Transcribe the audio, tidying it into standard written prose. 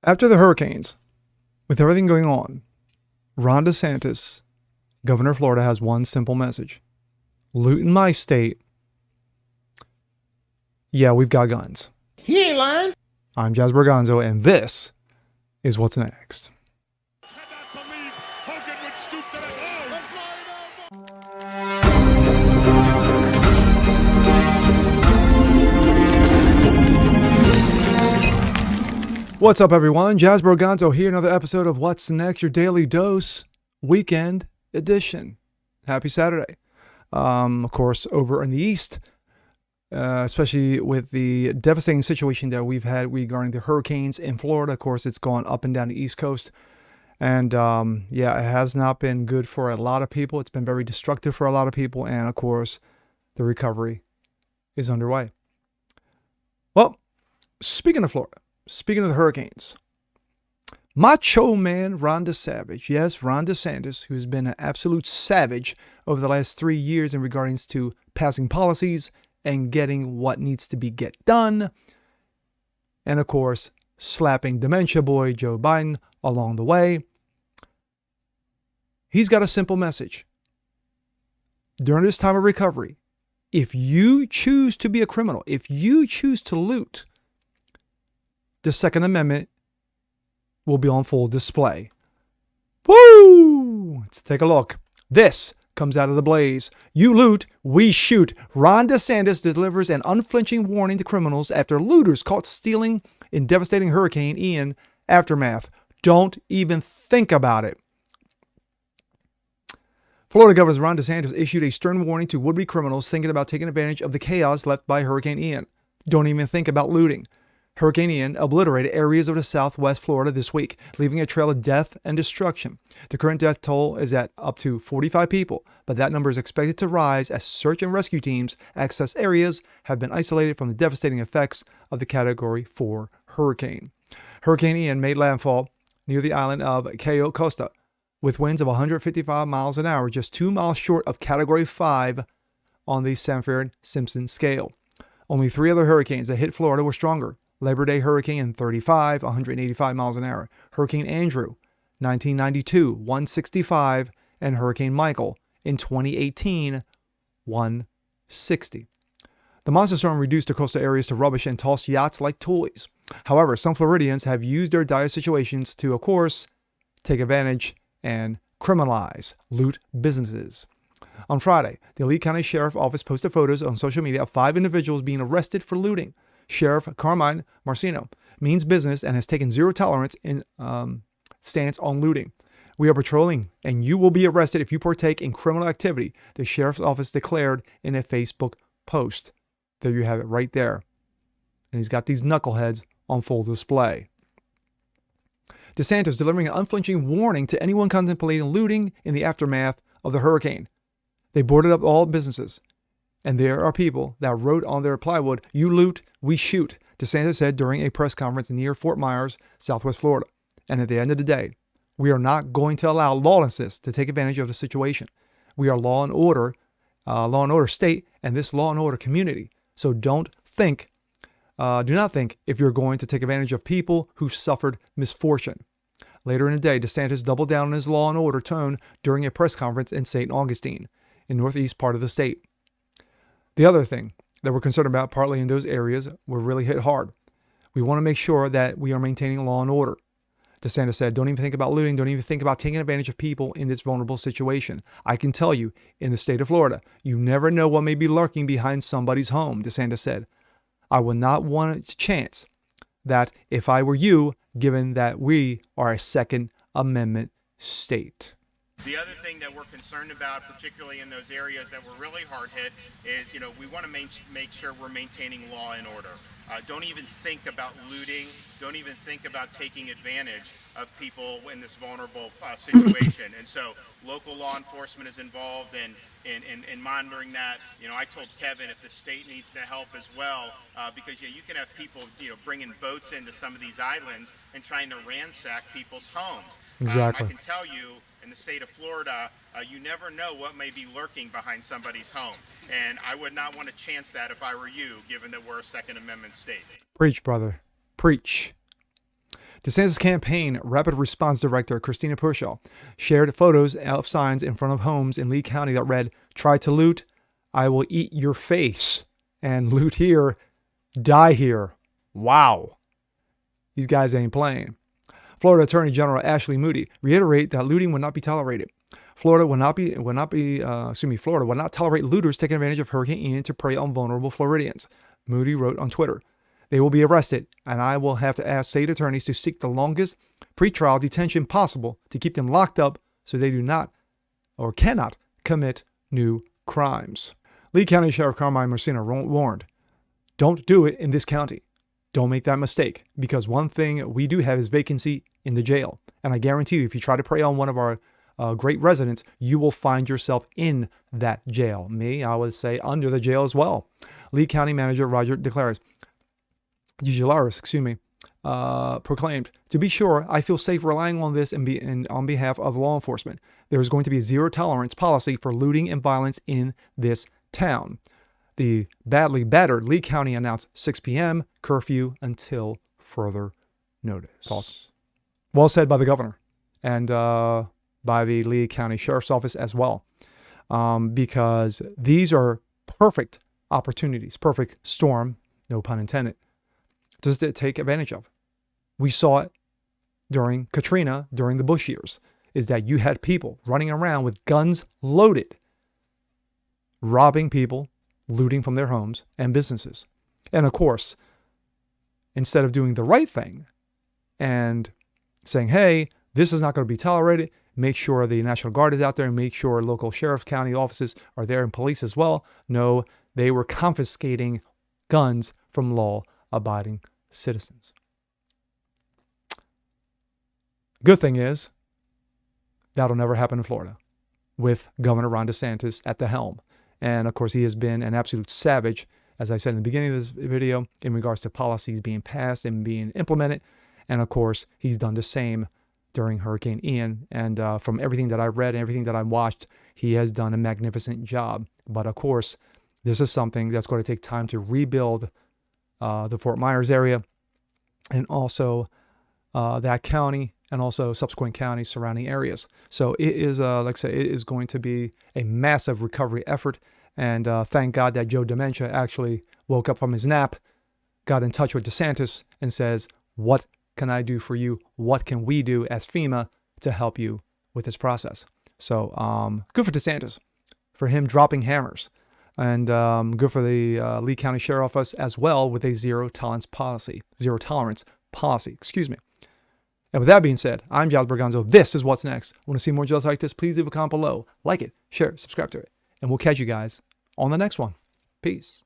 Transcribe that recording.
After the hurricanes, with everything going on, Ron DeSantis, governor of Florida, has one simple message. Loot in my state. Yeah, we've got guns. He ain't lying. I'm Jazz Berganzo, and this is what's next. Cannot believe Hogan would stoop to that. What's up, everyone? Jazz Berganzo here, another episode of What's Next, your daily dose weekend edition. Happy Saturday. Of course, over in the East, especially with the devastating situation that we've had regarding the hurricanes in Florida. Of course, it's gone up and down the East Coast. And yeah, it has not been good for a lot of people. It's been very destructive for a lot of people. And of course, the recovery is underway. Well, speaking of Florida, speaking of the hurricanes, Macho Man Ron DeSavage, yes, Ron DeSantis, who's been an absolute savage over the last 3 years in regards to passing policies and getting what needs to be get done. And of course, slapping dementia boy Joe Biden along the way. He's got a simple message. During this time of recovery, if you choose to be a criminal, if you choose to loot, the Second Amendment will be on full display. Woo! Let's take a look. This comes out of the blaze. You loot, we shoot. Ron DeSantis delivers an unflinching warning to criminals after looters caught stealing in devastating Hurricane Ian aftermath. Don't even think about it. Florida Governor Ron DeSantis issued a stern warning to would-be criminals thinking about taking advantage of the chaos left by Hurricane Ian. Don't even think about looting. Hurricane Ian obliterated areas of the southwest Florida this week, leaving a trail of death and destruction. The current death toll is at up to 45 people, but that number is expected to rise as search and rescue teams access areas have been isolated from the devastating effects of the Category 4 hurricane. Hurricane Ian made landfall near the island of Cayo Costa, with winds of 155 miles an hour, just 2 miles short of Category 5 on the Sanford-Simpson scale. Only 3 other hurricanes that hit Florida were stronger. Labor Day hurricane in 35, 185 miles an hour. Hurricane Andrew, 1992, 165. And Hurricane Michael in 2018, 160. The monster storm reduced the coastal areas to rubbish and tossed yachts like toys. However, some Floridians have used their dire situations to, of course, take advantage and criminalize loot businesses. On Friday, the Lee County Sheriff Office posted photos on social media of 5 individuals being arrested for looting. Sheriff Carmine Marcino means business and has taken zero tolerance in stance on looting. We are patrolling, and you will be arrested if you partake in criminal activity, the sheriff's office declared in a Facebook post. There you have it right there. And he's got these knuckleheads on full display. DeSantis delivering an unflinching warning to anyone contemplating looting in the aftermath of the hurricane. They boarded up all businesses. And there are people that wrote on their plywood, "You loot, we shoot," DeSantis said during a press conference near Fort Myers, Southwest Florida. And at the end of the day, we are not going to allow lawlessness to take advantage of the situation. We are law and order state, and this law and order community. So do not think if you're going to take advantage of people who've suffered misfortune. Later in the day, DeSantis doubled down on his law and order tone during a press conference in St. Augustine, in northeast part of the state. The other thing that we're concerned about, partly in those areas, were really hit hard. We want to make sure that we are maintaining law and order. DeSantis said, don't even think about looting. Don't even think about taking advantage of people in this vulnerable situation. I can tell you, in the state of Florida, you never know what may be lurking behind somebody's home, DeSantis said. I would not want a chance that if I were you, given that we are a Second Amendment state. The other thing that we're concerned about, particularly in those areas that were really hard hit, is, we want to make sure we're maintaining law and order. Don't even think about looting. Don't even think about taking advantage of people in this vulnerable situation. And so local law enforcement is involved in monitoring that. I told Kevin if the state needs to help as well, because you can have people, bringing boats into some of these islands and trying to ransack people's homes. Exactly. I can tell you, in the state of Florida, you never know what may be lurking behind somebody's home. And I would not want to chance that if I were you, given that we're a Second Amendment state. Preach, brother. Preach. DeSantis campaign rapid response director Christina Pushaw shared photos of signs in front of homes in Lee County that read, "Try to loot, I will eat your face," and "Loot here, die here." Wow. These guys ain't playing. Florida Attorney General Ashley Moody reiterated that looting will not be tolerated. Florida will not tolerate looters taking advantage of Hurricane Ian to prey on vulnerable Floridians. Moody wrote on Twitter, "They will be arrested, and I will have to ask state attorneys to seek the longest pretrial detention possible to keep them locked up so they do not or cannot commit new crimes." Lee County Sheriff Carmine Messina warned, "Don't do it in this county. Don't make that mistake, because one thing we do have is vacancy in the jail. And I guarantee you, if you try to prey on one of our great residents, you will find yourself in that jail." I would say under the jail as well. Lee County Manager Roger DeGelaris, proclaimed, "To be sure, I feel safe relying on this and on behalf of law enforcement. There is going to be a zero tolerance policy for looting and violence in this town." The badly battered Lee County announced 6 p.m. curfew until further notice. Thoughts? Well said by the governor and by the Lee County Sheriff's Office as well, because these are perfect opportunities, perfect storm, no pun intended, to take advantage of. We saw it during Katrina, during the Bush years, is that you had people running around with guns loaded, robbing people, looting from their homes and businesses. And of course, instead of doing the right thing and saying, "Hey, this is not going to be tolerated," make sure the National Guard is out there and make sure local sheriff county offices are there and police as well. No, they were confiscating guns from law-abiding citizens. Good thing is, that'll never happen in Florida with Governor Ron DeSantis at the helm. And of course, he has been an absolute savage, as I said in the beginning of this video, in regards to policies being passed and being implemented. And of course, he's done the same during Hurricane Ian. And from everything that I've read and everything that I've watched, he has done a magnificent job. But of course, this is something that's going to take time to rebuild the Fort Myers area and also that county and also subsequent counties surrounding areas. So it is, like I said, it is going to be a massive recovery effort. And thank God that Joe Dementia actually woke up from his nap, got in touch with DeSantis and says, "What can I do for you? What can we do as FEMA to help you with this process?" So good for DeSantis, for him dropping hammers. And good for the Lee County Sheriff's Office as well with a zero tolerance policy. And with that being said, I'm Giles Berganzo. This is What's Next. Want to see more Giles like this? Please leave a comment below. Like it, share it, subscribe to it. And we'll catch you guys on the next one. Peace.